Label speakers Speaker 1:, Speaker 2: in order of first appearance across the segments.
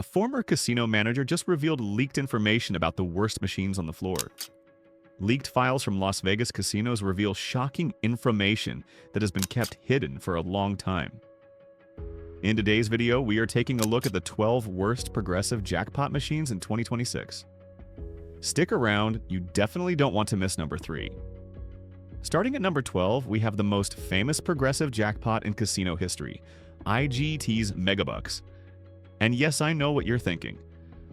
Speaker 1: A former casino manager just revealed leaked information about the worst machines on the floor. Leaked files from Las Vegas casinos reveal shocking information that has been kept hidden for a long time. In today's video, we are taking a look at the 12 worst progressive jackpot machines in 2026. Stick around, you definitely don't want to miss number 3. Starting at number 12, we have the most famous progressive jackpot in casino history, IGT's Megabucks. And yes, I know what you're thinking,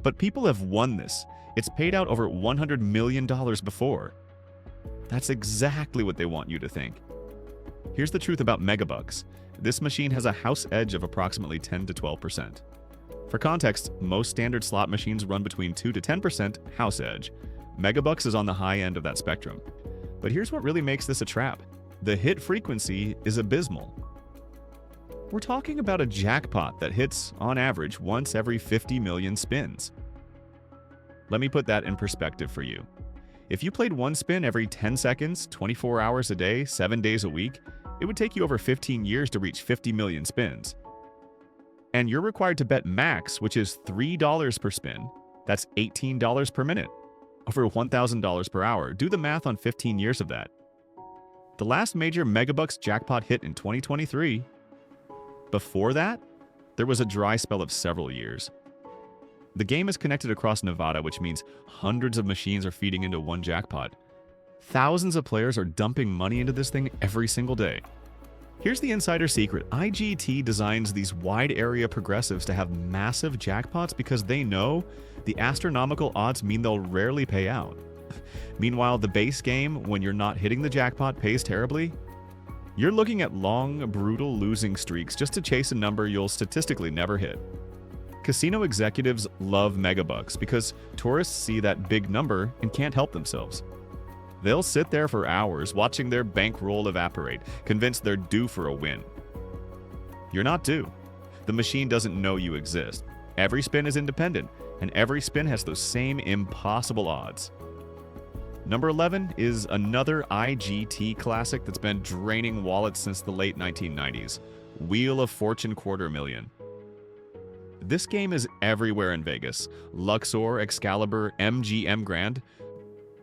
Speaker 1: but people have won this. It's paid out over $100 million before. That's exactly what they want you to think. Here's the truth about Megabucks. This machine has a house edge of approximately 10 to 12%. For context, most standard slot machines run between 2 to 10% house edge. Megabucks is on the high end of that spectrum. But here's what really makes this a trap. The hit frequency is abysmal. We're talking about a jackpot that hits, on average, once every 50 million spins. Let me put that in perspective for you. If you played one spin every 10 seconds, 24 hours a day, 7 days a week, it would take you over 15 years to reach 50 million spins. And you're required to bet max, which is $3 per spin. That's $18 per minute. Over $1,000 per hour. Do the math on 15 years of that. The last major Megabucks jackpot hit in 2023. Before that, there was a dry spell of several years. The game is connected across Nevada, which means hundreds of machines are feeding into one jackpot. Thousands of players are dumping money into this thing every single day. Here's the insider secret. IGT designs these wide area progressives to have massive jackpots because they know the astronomical odds mean they'll rarely pay out. Meanwhile, the base game, when you're not hitting the jackpot, pays terribly. You're looking at long, brutal losing streaks just to chase a number you'll statistically never hit. Casino executives love Megabucks because tourists see that big number and can't help themselves. They'll sit there for hours watching their bankroll evaporate, convinced they're due for a win. You're not due. The machine doesn't know you exist. Every spin is independent, and every spin has those same impossible odds. Number 11 is another IGT classic that's been draining wallets since the late 1990s, Wheel of Fortune Quarter Million. This game is everywhere in Vegas. Luxor, Excalibur, MGM Grand,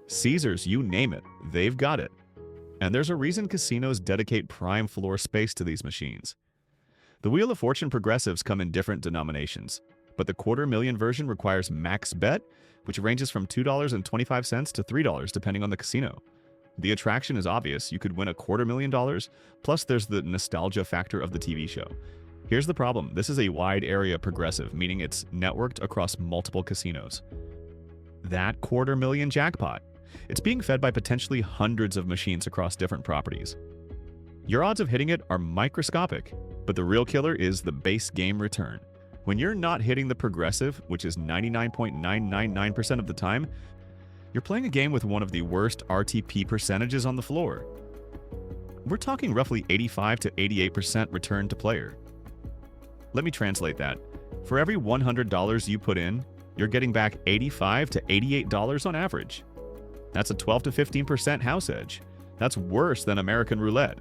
Speaker 1: Caesars, you name it, they've got it. And there's a reason casinos dedicate prime floor space to these machines. The Wheel of Fortune progressives come in different denominations, but the quarter million version requires max bet, which ranges from $2.25 to $3 depending on the casino. The attraction is obvious. You could win $250,000, plus there's the nostalgia factor of the TV show. Here's the problem. This is a wide area progressive, meaning it's networked across multiple casinos. That $250,000 jackpot, it's being fed by potentially hundreds of machines across different properties. Your odds of hitting it are microscopic, but the real killer is the base game return. When you're not hitting the progressive, which is 99.999% of the time, you're playing a game with one of the worst RTP percentages on the floor. We're talking roughly 85 to 88% return to player. Let me translate that. For every $100 you put in, you're getting back $85 to $88 on average. That's a 12 to 15% house edge. That's worse than American roulette.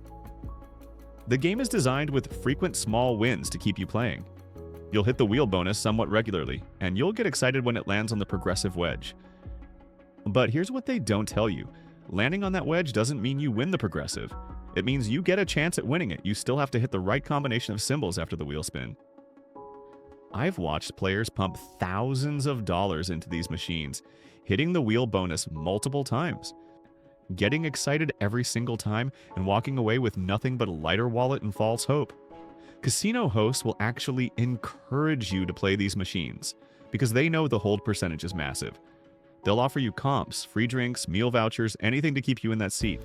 Speaker 1: The game is designed with frequent small wins to keep you playing. You'll hit the wheel bonus somewhat regularly, and you'll get excited when it lands on the progressive wedge. But here's what they don't tell you. Landing on that wedge doesn't mean you win the progressive. It means you get a chance at winning it. You still have to hit the right combination of symbols after the wheel spin. I've watched players pump thousands of dollars into these machines, hitting the wheel bonus multiple times, getting excited every single time, and walking away with nothing but a lighter wallet and false hope. Casino hosts will actually encourage you to play these machines because they know the hold percentage is massive. They'll offer you comps, free drinks, meal vouchers, anything to keep you in that seat.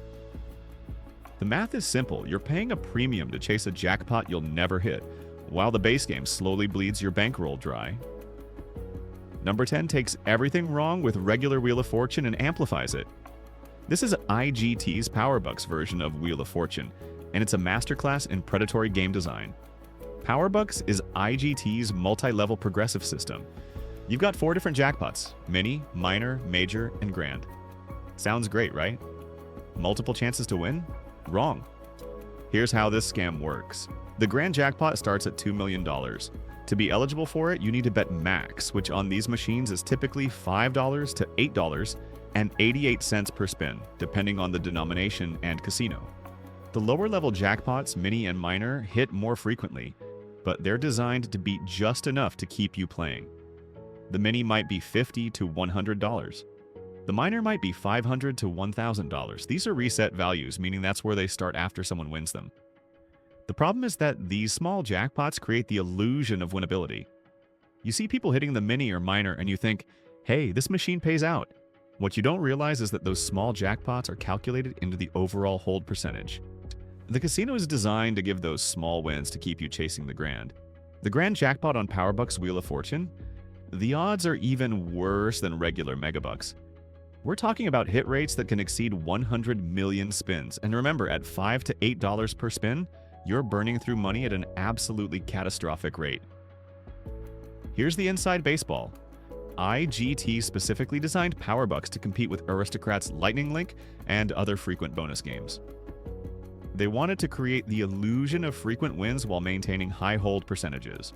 Speaker 1: The math is simple. You're paying a premium to chase a jackpot you'll never hit, while the base game slowly bleeds your bankroll dry. Number 10 takes everything wrong with regular Wheel of Fortune and amplifies it. This is IGT's PowerBucks version of Wheel of Fortune, and it's a masterclass in predatory game design. PowerBucks is IGT's multi-level progressive system. You've got 4 different jackpots: mini, minor, major, and grand. Sounds great, right? Multiple chances to win? Wrong. Here's how this scam works. The grand jackpot starts at $2 million. To be eligible for it, you need to bet max, which on these machines is typically $5 to $8 and 88 cents per spin, depending on the denomination and casino. The lower-level jackpots, mini and minor, hit more frequently, but they're designed to beat just enough to keep you playing. The mini might be $50 to $100. The minor might be $500 to $1,000. These are reset values, meaning that's where they start after someone wins them. The problem is that these small jackpots create the illusion of winnability. You see people hitting the mini or minor and you think, hey, this machine pays out. What you don't realize is that those small jackpots are calculated into the overall hold percentage. The casino is designed to give those small wins to keep you chasing the grand. The grand jackpot on PowerBucks Wheel of Fortune? The odds are even worse than regular Megabucks. We're talking about hit rates that can exceed 100 million spins. And remember, at $5 to $8 per spin, you're burning through money at an absolutely catastrophic rate. Here's the inside baseball. IGT specifically designed PowerBucks to compete with Aristocrat's Lightning Link and other frequent bonus games. They wanted to create the illusion of frequent wins while maintaining high hold percentages.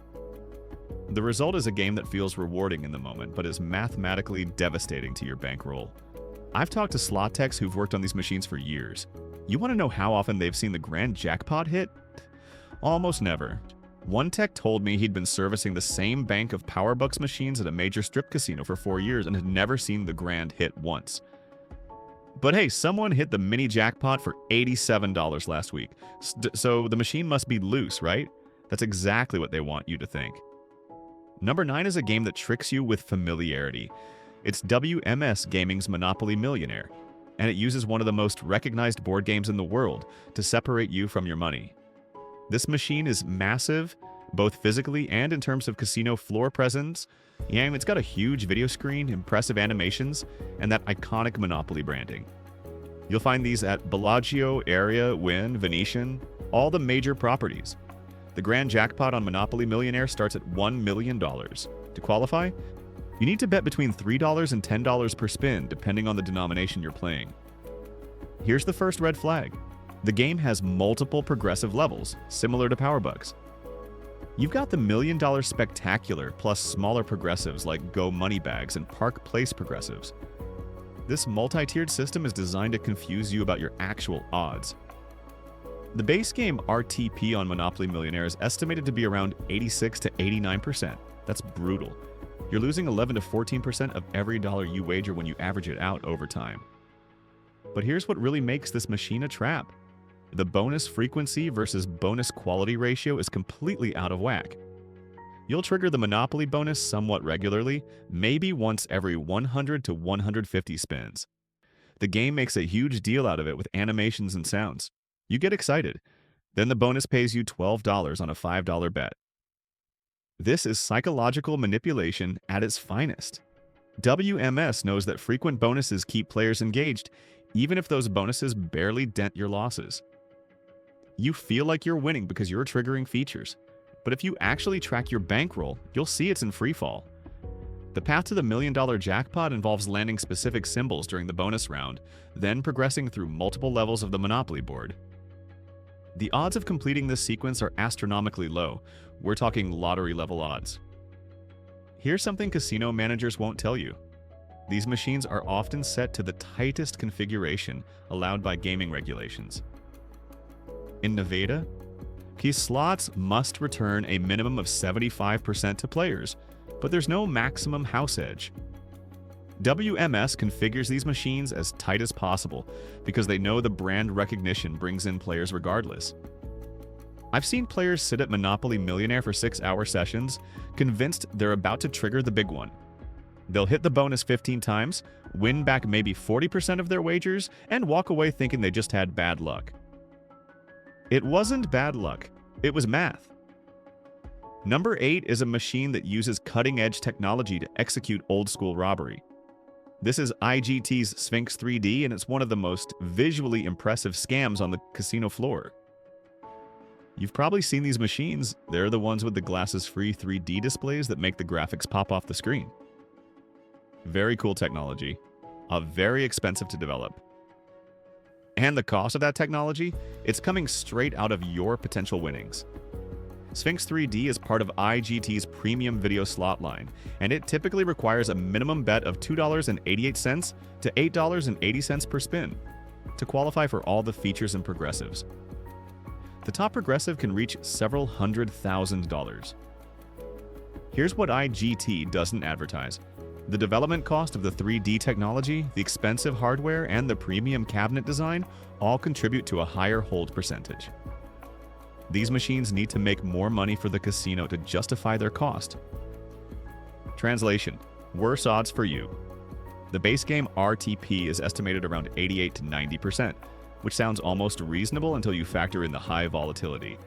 Speaker 1: The result is a game that feels rewarding in the moment, but is mathematically devastating to your bankroll. I've talked to slot techs who've worked on these machines for years. You want to know how often they've seen the grand jackpot hit? Almost never. One tech told me he'd been servicing the same bank of PowerBucks machines at a major strip casino for 4 years and had never seen the grand hit once. But hey, someone hit the mini jackpot for $87 last week, so the machine must be loose, right? That's exactly what they want you to think. Number 9 is a game that tricks you with familiarity. It's WMS Gaming's Monopoly Millionaire, and it uses one of the most recognized board games in the world to separate you from your money. This machine is massive, both physically and in terms of casino floor presence, and it's got a huge video screen, impressive animations, and that iconic Monopoly branding. You'll find these at Bellagio, Area, Wynn, Venetian, all the major properties. The grand jackpot on Monopoly Millionaire starts at $1 million. To qualify, you need to bet between $3 and $10 per spin, depending on the denomination you're playing. Here's the first red flag. The game has multiple progressive levels, similar to PowerBucks. You've got the $1 Million Spectacular plus smaller progressives like Go Moneybags and Park Place progressives. This multi-tiered system is designed to confuse you about your actual odds. The base game RTP on Monopoly Millionaire is estimated to be around 86 to 89%. That's brutal. You're losing 11 to 14% of every dollar you wager when you average it out over time. But here's what really makes this machine a trap. The bonus frequency versus bonus quality ratio is completely out of whack. You'll trigger the Monopoly bonus somewhat regularly, maybe once every 100 to 150 spins. The game makes a huge deal out of it with animations and sounds. You get excited. Then the bonus pays you $12 on a $5 bet. This is psychological manipulation at its finest. WMS knows that frequent bonuses keep players engaged, even if those bonuses barely dent your losses. You feel like you're winning because you're triggering features, but if you actually track your bankroll, you'll see it's in freefall. The path to the $1 Million Jackpot involves landing specific symbols during the bonus round, then progressing through multiple levels of the Monopoly board. The odds of completing this sequence are astronomically low. We're talking lottery-level odds. Here's something casino managers won't tell you. These machines are often set to the tightest configuration allowed by gaming regulations. In Nevada, key slots must return a minimum of 75% to players, but there's no maximum house edge. WMS configures these machines as tight as possible because they know the brand recognition brings in players regardless. I've seen players sit at Monopoly Millionaire for 6-hour sessions, convinced they're about to trigger the big one. They'll hit the bonus 15 times, win back maybe 40% of their wagers, and walk away thinking they just had bad luck. It wasn't bad luck, it was math. Number 8 is a machine that uses cutting-edge technology to execute old-school robbery. This is IGT's Sphinx 3D, and it's one of the most visually impressive scams on the casino floor. You've probably seen these machines. They're the ones with the glasses-free 3D displays that make the graphics pop off the screen. Very cool technology, very expensive to develop. And the cost of that technology, it's coming straight out of your potential winnings. Sphinx 3D is part of IGT's premium video slot line, and it typically requires a minimum bet of $2.88 to $8.80 per spin to qualify for all the features and progressives. The top progressive can reach several $100,000. Here's what IGT doesn't advertise. The development cost of the 3D technology, the expensive hardware, and the premium cabinet design all contribute to a higher hold percentage. These machines need to make more money for the casino to justify their cost. Translation: worse odds for you. The base game RTP is estimated around 88 to 90%, which sounds almost reasonable until you factor in the high volatility.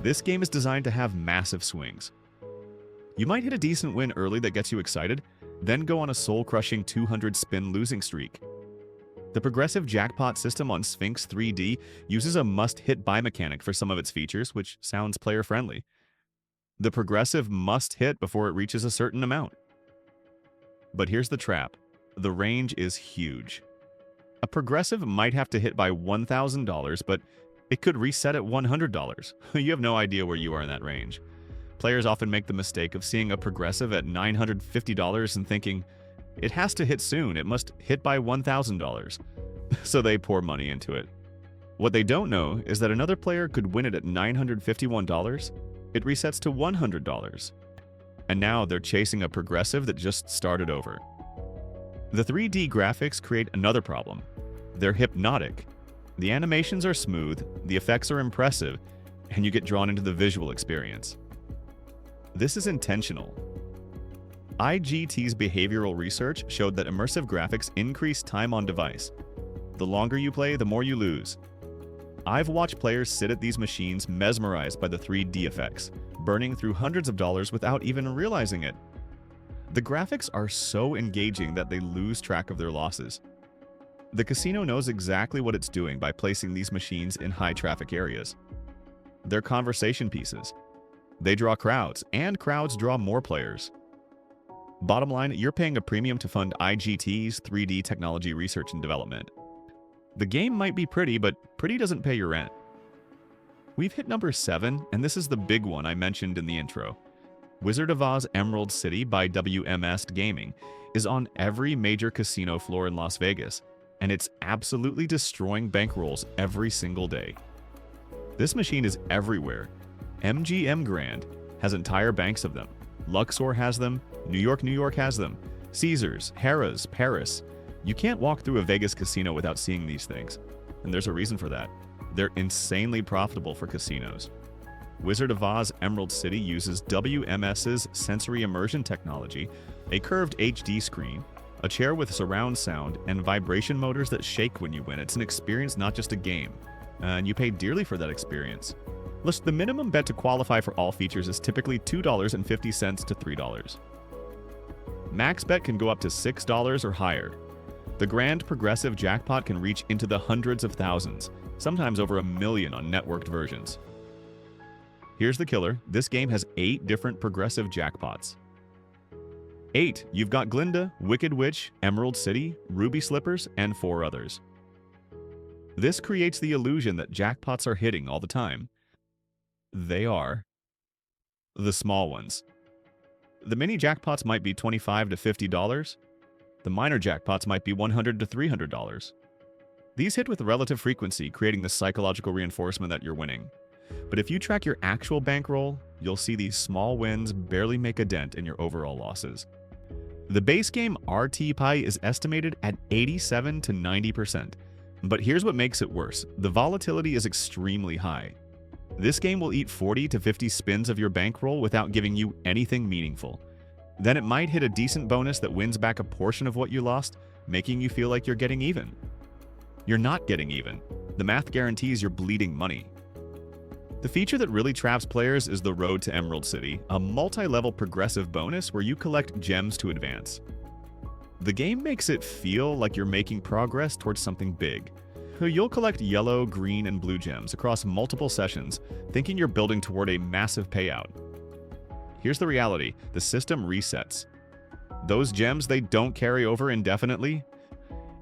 Speaker 1: This game is designed to have massive swings. You might hit a decent win early that gets you excited, then go on a soul-crushing 200-spin losing streak. The progressive jackpot system on Sphinx 3D uses a must-hit buy mechanic for some of its features, which sounds player-friendly. The progressive must hit before it reaches a certain amount. But here's the trap. The range is huge. A progressive might have to hit by $1,000, but it could reset at $100. You have no idea where you are in that range. Players often make the mistake of seeing a progressive at $950 and thinking, it has to hit soon, it must hit by $1,000. So they pour money into it. What they don't know is that another player could win it at $951, it resets to $100. And now they're chasing a progressive that just started over. The 3D graphics create another problem. They're hypnotic. The animations are smooth, the effects are impressive, and you get drawn into the visual experience. This is intentional. IGT's behavioral research showed that immersive graphics increase time on device. The longer you play, the more you lose. I've watched players sit at these machines mesmerized by the 3D effects, burning through hundreds of dollars without even realizing it. The graphics are so engaging that they lose track of their losses. The casino knows exactly what it's doing by placing these machines in high-traffic areas. They're conversation pieces. They draw crowds, and crowds draw more players. Bottom line, you're paying a premium to fund IGT's 3D technology research and development. The game might be pretty, but pretty doesn't pay your rent. We've hit number 7, and this is the big one I mentioned in the intro. Wizard of Oz Emerald City by WMS Gaming is on every major casino floor in Las Vegas, and it's absolutely destroying bankrolls every single day. This machine is everywhere. MGM Grand has entire banks of them. Luxor has them. New York has them. Caesars, Harrah's, Paris. You can't walk through a Vegas casino without seeing these things. And there's a reason for that. They're insanely profitable for casinos. Wizard of Oz Emerald City uses WMS's sensory immersion technology, a curved HD screen, a chair with surround sound, and vibration motors that shake when you win. It's an experience, not just a game. And you pay dearly for that experience. Listen, the minimum bet to qualify for all features is typically $2.50 to $3. Max bet can go up to $6 or higher. The grand progressive jackpot can reach into the hundreds of thousands, sometimes over 1 million on networked versions. Here's the killer. This game has 8 different progressive jackpots. 8. You've got Glinda, Wicked Witch, Emerald City, Ruby Slippers, and 4 others. This creates the illusion that jackpots are hitting all the time. They are. The small ones. The mini jackpots might be $25 to $50. The minor jackpots might be $100 to $300. These hit with relative frequency, creating the psychological reinforcement that you're winning. But if you track your actual bankroll, you'll see these small wins barely make a dent in your overall losses. The base game RTP is estimated at 87 to 90%. But here's what makes it worse. The volatility is extremely high. This game will eat 40 to 50 spins of your bankroll without giving you anything meaningful. Then it might hit a decent bonus that wins back a portion of what you lost, making you feel like you're getting even. You're not getting even. The math guarantees you're bleeding money. The feature that really traps players is the Road to Emerald City, a multi-level progressive bonus where you collect gems to advance. The game makes it feel like you're making progress towards something big. You'll collect yellow, green, and blue gems across multiple sessions, thinking you're building toward a massive payout. Here's the reality: the system resets. Those gems, they don't carry over indefinitely.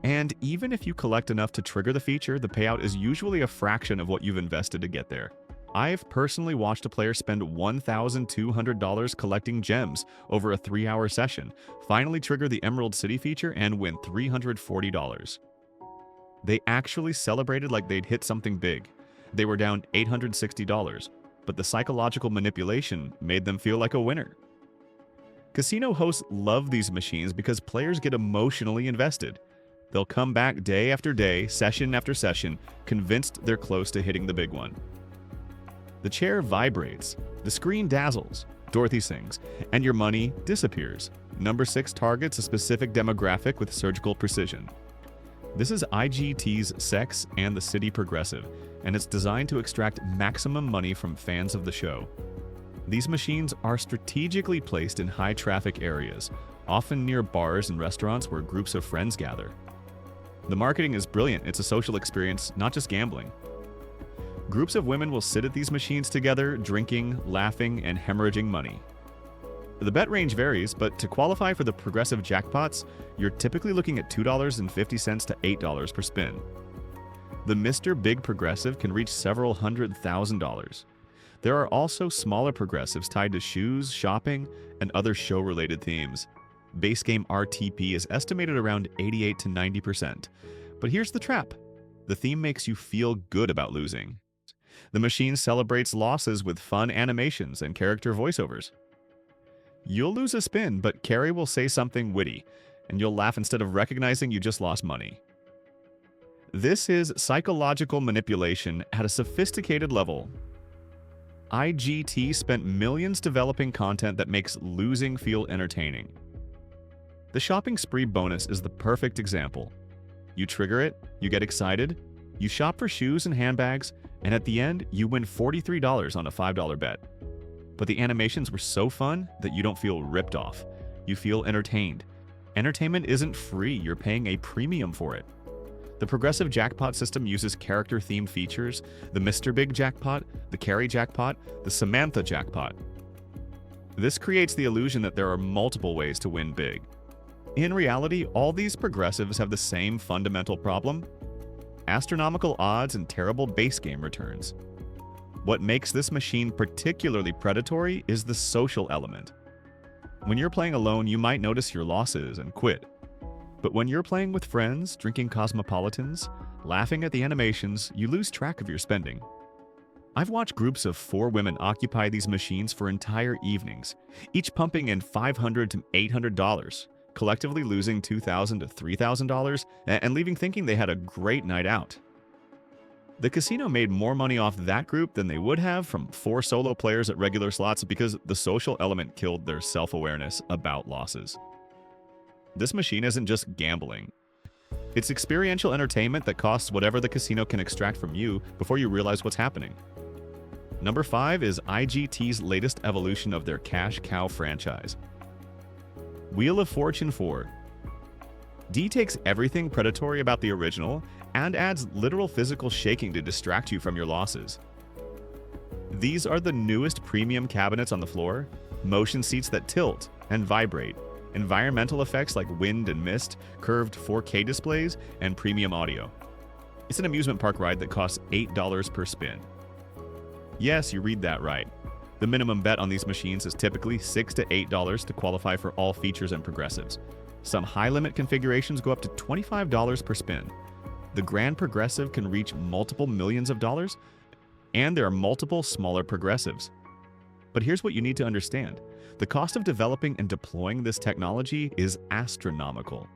Speaker 1: And even if you collect enough to trigger the feature, the payout is usually a fraction of what you've invested to get there. I've personally watched a player spend $1,200 collecting gems over a 3-hour session, finally trigger the Emerald City feature, and win $340. They actually celebrated like they'd hit something big. They were down $860, but the psychological manipulation made them feel like a winner. Casino hosts love these machines because players get emotionally invested. They'll come back day after day, session after session, convinced they're close to hitting the big one. The chair vibrates, the screen dazzles, Dorothy sings, and your money disappears. Number 6 targets a specific demographic with surgical precision. This is IGT's Sex and the City Progressive, and it's designed to extract maximum money from fans of the show. These machines are strategically placed in high-traffic areas, often near bars and restaurants where groups of friends gather. The marketing is brilliant. It's a social experience, not just gambling. Groups of women will sit at these machines together, drinking, laughing, and hemorrhaging money. The bet range varies, but to qualify for the progressive jackpots, you're typically looking at $2.50 to $8 per spin. The Mr. Big Progressive can reach several $100,000. There are also smaller progressives tied to shoes, shopping, and other show-related themes. Base game RTP is estimated around 88 to 90%. But here's the trap. The theme makes you feel good about losing. The machine celebrates losses with fun animations and character voiceovers. You'll lose a spin, but Carrie will say something witty, and you'll laugh instead of recognizing you just lost money. This is psychological manipulation at a sophisticated level. IGT spent millions developing content that makes losing feel entertaining. The shopping spree bonus is the perfect example. You trigger it, you get excited, you shop for shoes and handbags, and at the end, you win $43 on a $5 bet. But the animations were so fun that you don't feel ripped off. You feel entertained. Entertainment isn't free, you're paying a premium for it. The progressive jackpot system uses character-themed features: the Mr. Big jackpot, the Carrie jackpot, the Samantha jackpot. This creates the illusion that there are multiple ways to win big. In reality, all these progressives have the same fundamental problem: astronomical odds and terrible base game returns. What makes this machine particularly predatory is the social element. When you're playing alone, you might notice your losses and quit. But when you're playing with friends, drinking cosmopolitans, laughing at the animations, you lose track of your spending. I've watched groups of 4 women occupy these machines for entire evenings, each pumping in $500 to $800, collectively losing $2,000 to $3,000 and leaving thinking they had a great night out. The casino made more money off that group than they would have from 4 solo players at regular slots because the social element killed their self-awareness about losses. This machine isn't just gambling. It's experiential entertainment that costs whatever the casino can extract from you before you realize what's happening. Number 5 is IGT's latest evolution of their cash cow franchise. Wheel of Fortune 4. D takes everything predatory about the original and adds literal physical shaking to distract you from your losses. These are the newest premium cabinets on the floor, motion seats that tilt and vibrate, environmental effects like wind and mist, curved 4K displays, and premium audio. It's an amusement park ride that costs $8 per spin. Yes, you read that right. The minimum bet on these machines is typically $6 to $8 to qualify for all features and progressives. Some high-limit configurations go up to $25 per spin. The Grand Progressive can reach multiple millions of dollars, and there are multiple smaller progressives. But here's what you need to understand. The cost of developing and deploying this technology is astronomical.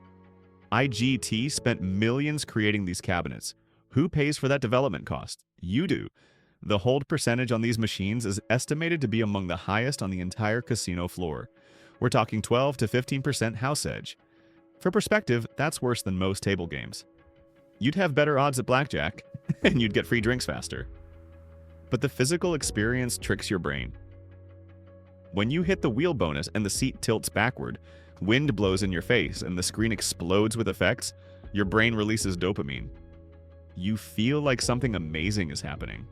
Speaker 1: IGT spent millions creating these cabinets. Who pays for that development cost? You do. The hold percentage on these machines is estimated to be among the highest on the entire casino floor. We're talking 12 to 15% house edge. For perspective, that's worse than most table games. You'd have better odds at blackjack, and you'd get free drinks faster. But the physical experience tricks your brain. When you hit the wheel bonus and the seat tilts backward, wind blows in your face, and the screen explodes with effects, your brain releases dopamine. You feel like something amazing is happening.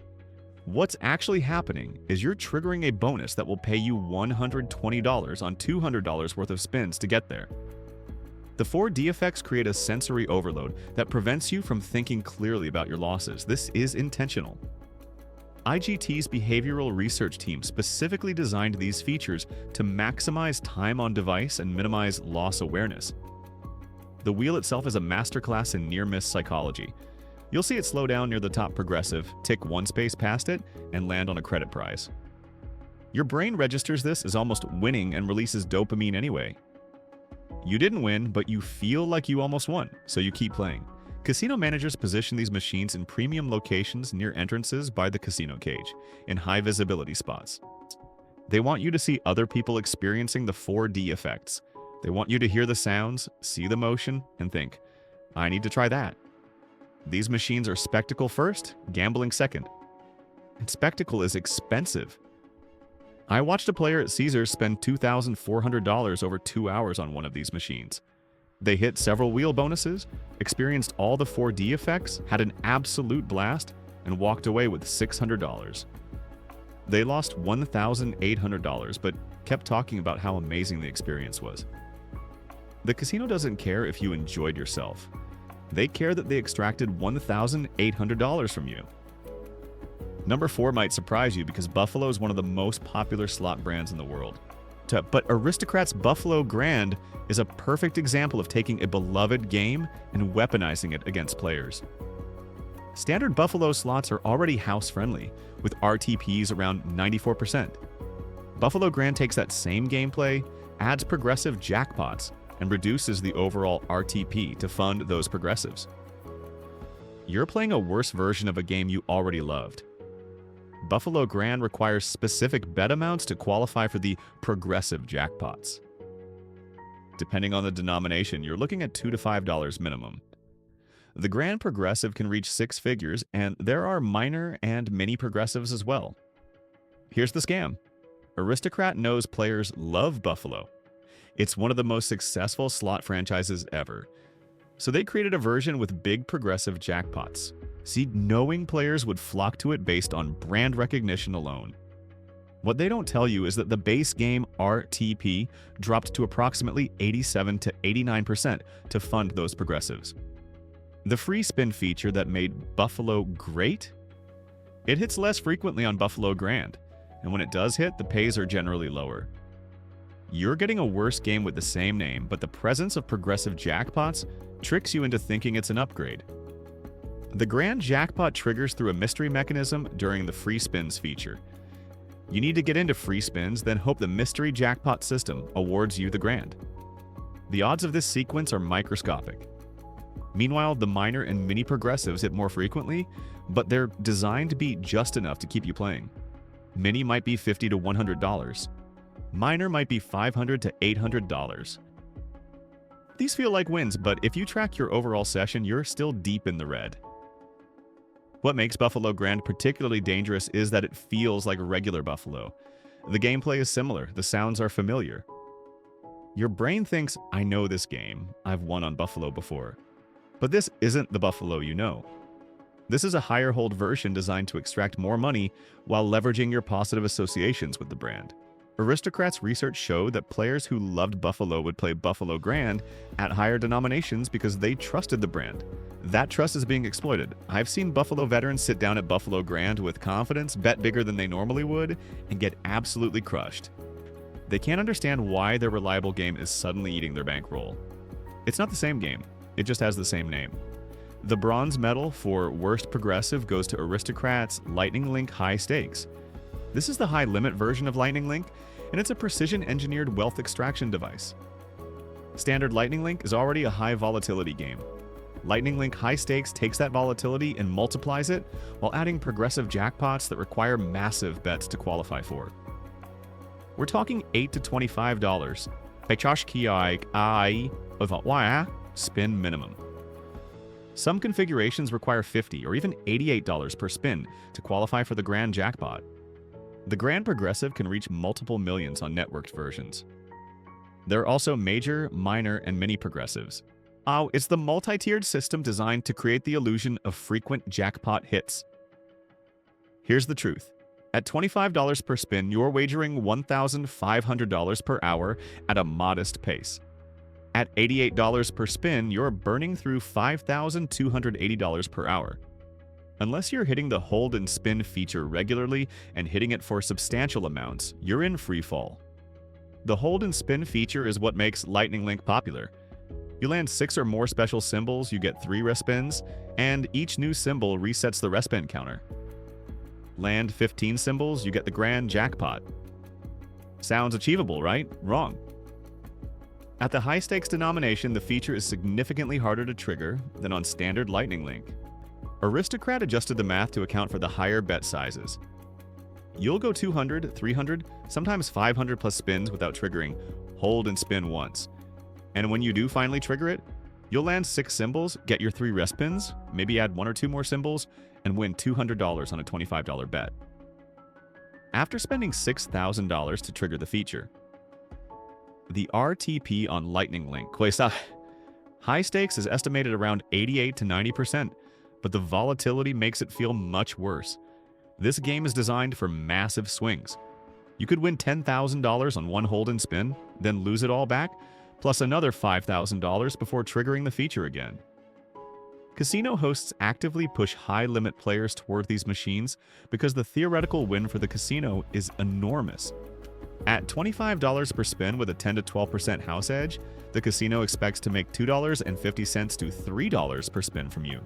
Speaker 1: What's actually happening is you're triggering a bonus that will pay you $120 on $200 worth of spins to get there. The 4D effects create a sensory overload that prevents you from thinking clearly about your losses. This is intentional. IGT's behavioral research team specifically designed these features to maximize time on device and minimize loss awareness. The wheel itself is a masterclass in near-miss psychology. You'll see it slow down near the top progressive, tick one space past it, and land on a credit prize. Your brain registers this as almost winning and releases dopamine anyway. You didn't win, but you feel like you almost won, so you keep playing. Casino managers position these machines in premium locations near entrances by the casino cage, in high-visibility spots. They want you to see other people experiencing the 4D effects. They want you to hear the sounds, see the motion, and think, I need to try that. These machines are spectacle first, gambling second. And spectacle is expensive. I watched a player at Caesars spend $2,400 over 2 hours on one of these machines. They hit several wheel bonuses, experienced all the 4D effects, had an absolute blast, and walked away with $600. They lost $1,800, but kept talking about how amazing the experience was. The casino doesn't care if you enjoyed yourself. They care that they extracted $1,800 from you. Number 4 might surprise you because Buffalo is one of the most popular slot brands in the world. But Aristocrat's Buffalo Grand is a perfect example of taking a beloved game and weaponizing it against players. Standard Buffalo slots are already house-friendly, with RTPs around 94%. Buffalo Grand takes that same gameplay, adds progressive jackpots, and reduces the overall RTP to fund those progressives. You're playing a worse version of a game you already loved. Buffalo Grand requires specific bet amounts to qualify for the progressive jackpots. Depending on the denomination, you're looking at $2 to $5 minimum. The Grand Progressive can reach 6 figures, and there are minor and mini progressives as well. Here's the scam. Aristocrat knows players love Buffalo. It's one of the most successful slot franchises ever. So they created a version with big progressive jackpots. See, knowing players would flock to it based on brand recognition alone. What they don't tell you is that the base game RTP dropped to approximately 87 to 89% to fund those progressives. The free spin feature that made Buffalo great? It hits less frequently on Buffalo Grand, and when it does hit, the pays are generally lower. You're getting a worse game with the same name, but the presence of progressive jackpots tricks you into thinking it's an upgrade. The Grand Jackpot triggers through a mystery mechanism during the free spins feature. You need to get into free spins, then hope the mystery jackpot system awards you the Grand. The odds of this sequence are microscopic. Meanwhile, the minor and mini progressives hit more frequently, but they're designed to be just enough to keep you playing. Mini might be $50 to $100. Minor might be $500 to $800. These feel like wins, but if you track your overall session, you're still deep in the red. What makes Buffalo Grand particularly dangerous is that it feels like a regular Buffalo. The gameplay is similar, the sounds are familiar. Your brain thinks, I know this game, I've won on Buffalo before. But this isn't the Buffalo you know. This is a higher hold version designed to extract more money while leveraging your positive associations with the brand. Aristocrat's research showed that players who loved Buffalo would play Buffalo Grand at higher denominations because they trusted the brand. That trust is being exploited. I've seen Buffalo veterans sit down at Buffalo Grand with confidence, bet bigger than they normally would, and get absolutely crushed. They can't understand why their reliable game is suddenly eating their bankroll. It's not the same game, it just has the same name. The bronze medal for worst progressive goes to Aristocrat's Lightning Link High Stakes. This is the high limit version of Lightning Link, and it's a precision-engineered wealth extraction device. Standard Lightning Link is already a high volatility game. Lightning Link High Stakes takes that volatility and multiplies it while adding progressive jackpots that require massive bets to qualify for. We're talking $8 to $25. Spin minimum. Some configurations require $50 or even $88 per spin to qualify for the Grand Jackpot. The Grand Progressive can reach multiple millions on networked versions. There are also major, minor, and mini progressives. It's the multi-tiered system designed to create the illusion of frequent jackpot hits. Here's the truth. At $25 per spin, you're wagering $1,500 per hour at a modest pace. At $88 per spin, you're burning through $5,280 per hour. Unless you're hitting the hold and spin feature regularly and hitting it for substantial amounts, you're in free fall. The hold and spin feature is what makes Lightning Link popular. You land 6 or more special symbols, you get 3 respins, and each new symbol resets the respin counter. Land 15 symbols, you get the grand jackpot. Sounds achievable, right? Wrong. At the high-stakes denomination, the feature is significantly harder to trigger than on standard Lightning Link. Aristocrat adjusted the math to account for the higher bet sizes. You'll go 200, 300, sometimes 500 plus spins without triggering hold and spin once. And when you do finally trigger it, you'll land 6 symbols, get your 3 respins, maybe add 1 or 2 more symbols, and win $200 on a $25 bet. After spending $6,000 to trigger the feature. The RTP on Lightning Link. High stakes is estimated around 88 to 90%, but the volatility makes it feel much worse. This game is designed for massive swings. You could win $10,000 on one hold and spin, then lose it all back, plus another $5,000 before triggering the feature again. Casino hosts actively push high-limit players toward these machines because the theoretical win for the casino is enormous. At $25 per spin with a 10 to 12% house edge, the casino expects to make $2.50 to $3 per spin from you.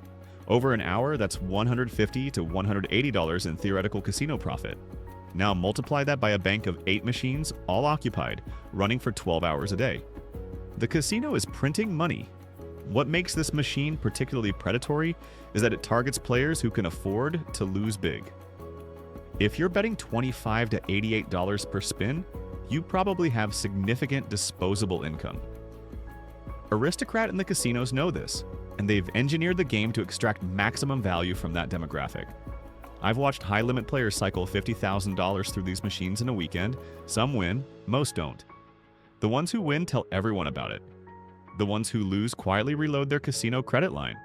Speaker 1: Over an hour, that's $150 to $180 in theoretical casino profit. Now multiply that by a bank of 8 machines, all occupied, running for 12 hours a day. The casino is printing money. What makes this machine particularly predatory is that it targets players who can afford to lose big. If you're betting $25 to $88 per spin, you probably have significant disposable income. Aristocrat and the casinos know this, and they've engineered the game to extract maximum value from that demographic. I've watched high-limit players cycle $50,000 through these machines in a weekend. Some win, most don't. The ones who win tell everyone about it. The ones who lose quietly reload their casino credit line.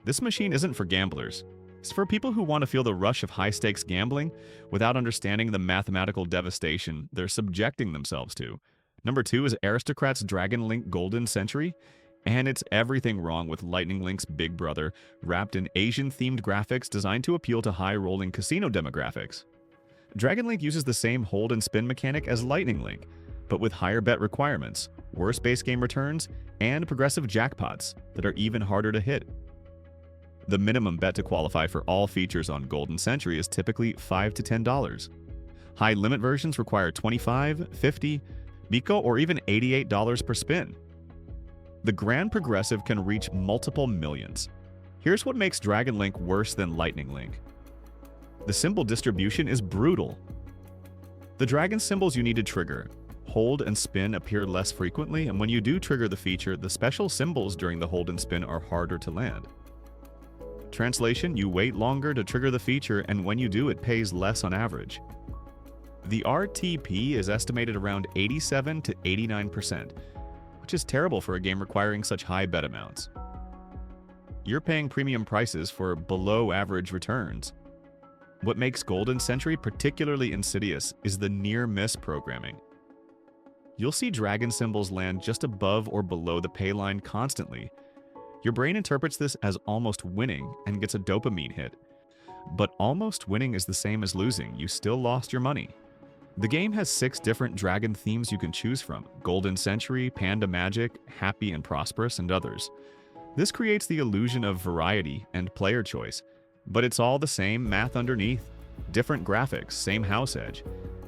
Speaker 1: This machine isn't for gamblers. It's for people who want to feel the rush of high-stakes gambling without understanding the mathematical devastation they're subjecting themselves to. Number 2 is Aristocrat's Dragon Link Golden Century, and it's everything wrong with Lightning Link's big brother, wrapped in Asian-themed graphics designed to appeal to high-rolling casino demographics. Dragon Link uses the same hold and spin mechanic as Lightning Link, but with higher bet requirements, worse base game returns, and progressive jackpots that are even harder to hit. The minimum bet to qualify for all features on Golden Century is typically $5 to $10. High-limit versions require $25, $50, Bico, or even $88 per spin. The Grand Progressive can reach multiple millions. Here's what makes Dragon Link worse than Lightning Link. The symbol distribution is brutal. The dragon symbols you need to trigger, hold and spin, appear less frequently, and when you do trigger the feature, the special symbols during the hold and spin are harder to land. Translation, you wait longer to trigger the feature, and when you do, it pays less on average. The RTP is estimated around 87 to 89%, which is terrible for a game requiring such high bet amounts. You're paying premium prices for below-average returns. What makes Golden Century particularly insidious is the near-miss programming. You'll see dragon symbols land just above or below the pay line constantly. Your brain interprets this as almost winning and gets a dopamine hit. But almost winning is the same as losing. You still lost your money. The game has 6 different dragon themes you can choose from: Golden Century, Panda Magic, Happy and Prosperous, and others. This creates the illusion of variety and player choice, but it's all the same math underneath. Different graphics, same house edge.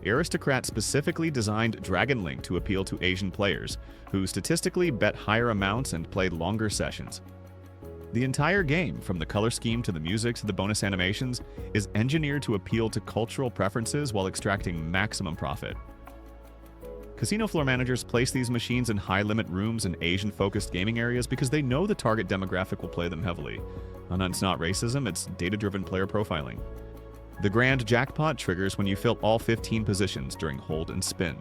Speaker 1: Aristocrat specifically designed Dragon Link to appeal to Asian players, who statistically bet higher amounts and play longer sessions. The entire game, from the color scheme to the music to the bonus animations, is engineered to appeal to cultural preferences while extracting maximum profit. Casino floor managers place these machines in high-limit rooms and Asian-focused gaming areas because they know the target demographic will play them heavily. And it's not racism, it's data-driven player profiling. The grand jackpot triggers when you fill all 15 positions during hold and spin.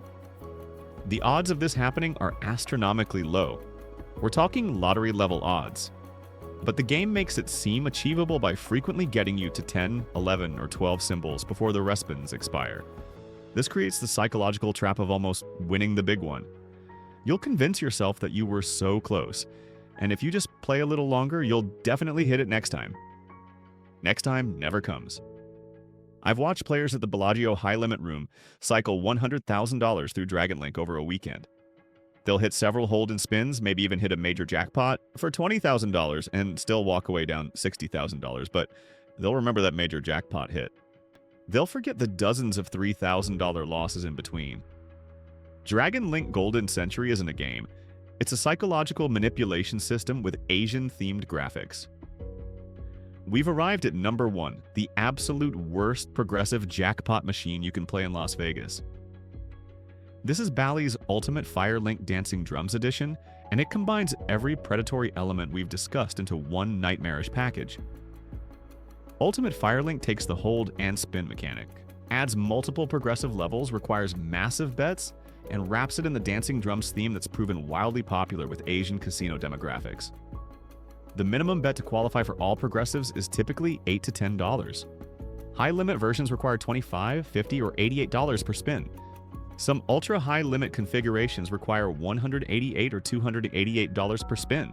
Speaker 1: The odds of this happening are astronomically low. We're talking lottery-level odds. But the game makes it seem achievable by frequently getting you to 10, 11, or 12 symbols before the respins expire. This creates the psychological trap of almost winning the big one. You'll convince yourself that you were so close, and if you just play a little longer, you'll definitely hit it next time. Next time never comes. I've watched players at the Bellagio high-limit room cycle $100,000 through Dragonlink over a weekend. They'll hit several hold and spins, maybe even hit a major jackpot for $20,000 and still walk away down $60,000, but they'll remember that major jackpot hit. They'll forget the dozens of $3,000 losses in between. Dragonlink Golden Century isn't a game. It's a psychological manipulation system with Asian-themed graphics. We've arrived at number 1, the absolute worst progressive jackpot machine you can play in Las Vegas. This is Bally's Ultimate Firelink Dancing Drums Edition, and it combines every predatory element we've discussed into one nightmarish package. Ultimate Firelink takes the hold and spin mechanic, adds multiple progressive levels, requires massive bets, and wraps it in the dancing drums theme that's proven wildly popular with Asian casino demographics. The minimum bet to qualify for all progressives is typically $8 to $10. High-limit versions require $25, $50, or $88 per spin. Some ultra-high limit configurations require $188 or $288 per spin.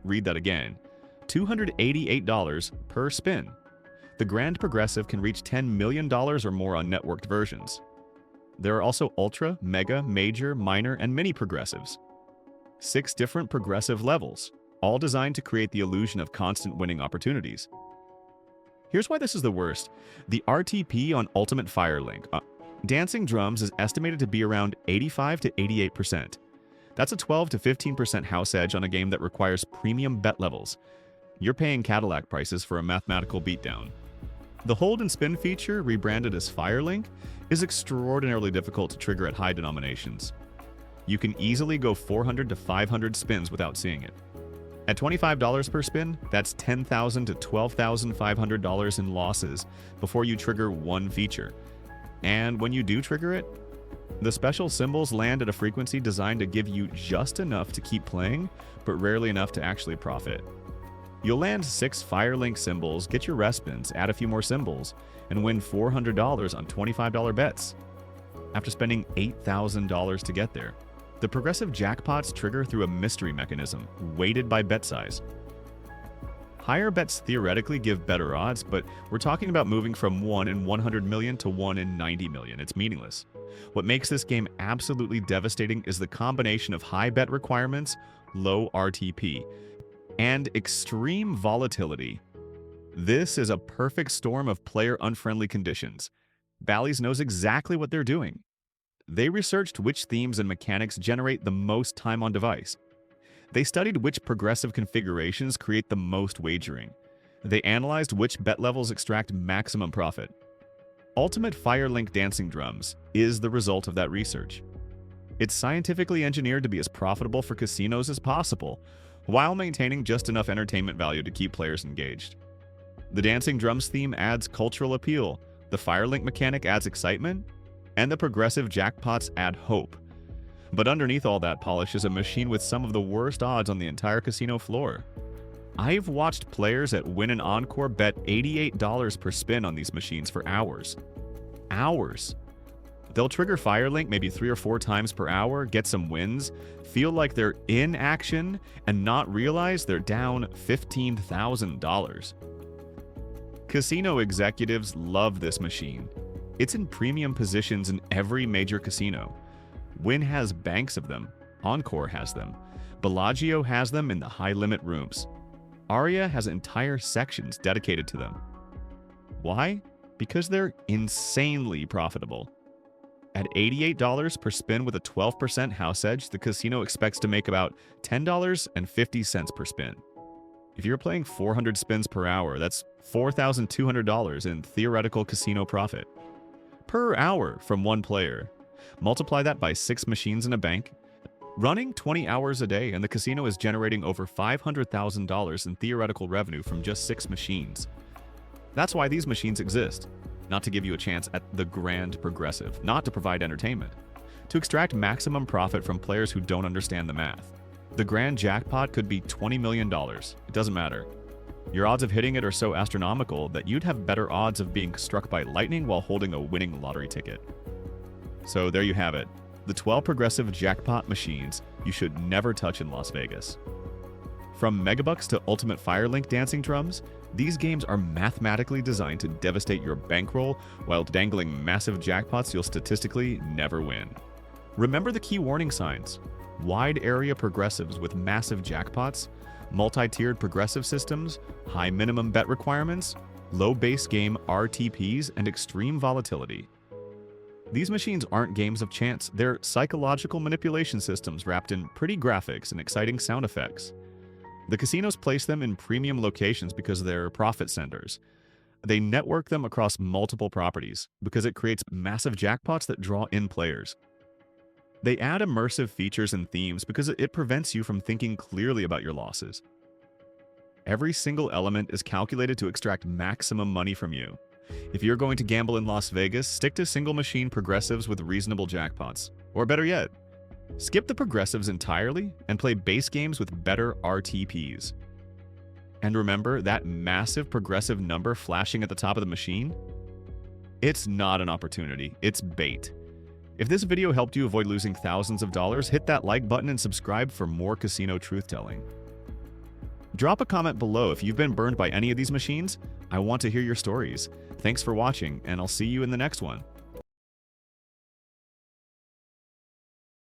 Speaker 1: Read that again. $288 per spin. The Grand Progressive can reach $10 million or more on networked versions. There are also Ultra, Mega, Major, Minor, and Mini Progressives. 6 different progressive levels, all designed to create the illusion of constant winning opportunities. Here's why this is the worst. The RTP on Ultimate Firelink, Dancing Drums, is estimated to be around 85 to 88%. That's a 12 to 15% house edge on a game that requires premium bet levels. You're paying Cadillac prices for a mathematical beatdown. The hold and spin feature, rebranded as Firelink, is extraordinarily difficult to trigger at high denominations. You can easily go 400 to 500 spins without seeing it. At $25 per spin, that's $10,000 to $12,500 in losses before you trigger one feature. And when you do trigger it, the special symbols land at a frequency designed to give you just enough to keep playing, but rarely enough to actually profit. You'll land 6 Firelink symbols, get your respins, add a few more symbols, and win $400 on $25 bets, after spending $8,000 to get there. The progressive jackpots trigger through a mystery mechanism, weighted by bet size. Higher bets theoretically give better odds, but we're talking about moving from 1 in 100 million to 1 in 90 million. It's meaningless. What makes this game absolutely devastating is the combination of high bet requirements, low RTP, and extreme volatility. This is a perfect storm of player-unfriendly conditions. Bally's knows exactly what they're doing. They researched which themes and mechanics generate the most time on device. They studied which progressive configurations create the most wagering. They analyzed which bet levels extract maximum profit. Ultimate Firelink Dancing Drums is the result of that research. It's scientifically engineered to be as profitable for casinos as possible, while maintaining just enough entertainment value to keep players engaged. The Dancing Drums theme adds cultural appeal, the Firelink mechanic adds excitement, and the progressive jackpots add hope. But underneath all that polish is a machine with some of the worst odds on the entire casino floor. I've watched players at Win and Encore bet $88 per spin on these machines for hours. Hours! They'll trigger Firelink maybe 3 or 4 times per hour, get some wins, feel like they're in action, and not realize they're down $15,000. Casino executives love this machine. It's in premium positions in every major casino. Wynn has banks of them. Encore has them. Bellagio has them in the high-limit rooms. Aria has entire sections dedicated to them. Why? Because they're insanely profitable. At $88 per spin with a 12% house edge, the casino expects to make about $10.50 per spin. If you're playing 400 spins per hour, that's $4,200 in theoretical casino profit. Per hour from one player. Multiply that by 6 machines in a bank. Running 20 hours a day, and the casino is generating over $500,000 in theoretical revenue from just 6 machines. That's why these machines exist. Not to give you a chance at the Grand Progressive, not to provide entertainment. To extract maximum profit from players who don't understand the math. The Grand Jackpot could be $20 million. It doesn't matter. Your odds of hitting it are so astronomical that you'd have better odds of being struck by lightning while holding a winning lottery ticket. So there you have it. The 12 progressive jackpot machines you should never touch in Las Vegas. From Megabucks to Ultimate Firelink dancing drums, these games are mathematically designed to devastate your bankroll while dangling massive jackpots you'll statistically never win. Remember the key warning signs: wide area progressives with massive jackpots, multi-tiered progressive systems, high minimum bet requirements, low base game RTPs, and extreme volatility. These machines aren't games of chance, they're psychological manipulation systems wrapped in pretty graphics and exciting sound effects. The casinos place them in premium locations because they're profit centers. They network them across multiple properties because it creates massive jackpots that draw in players. They add immersive features and themes because it prevents you from thinking clearly about your losses. Every single element is calculated to extract maximum money from you. If you're going to gamble in Las Vegas, stick to single machine progressives with reasonable jackpots. Or better yet, skip the progressives entirely and play base games with better RTPs. And remember that massive progressive number flashing at the top of the machine? It's not an opportunity, it's bait. If this video helped you avoid losing thousands of dollars, hit that like button and subscribe for more casino truth-telling. Drop a comment below if you've been burned by any of these machines. I want to hear your stories. Thanks for watching, and I'll see you in the next one.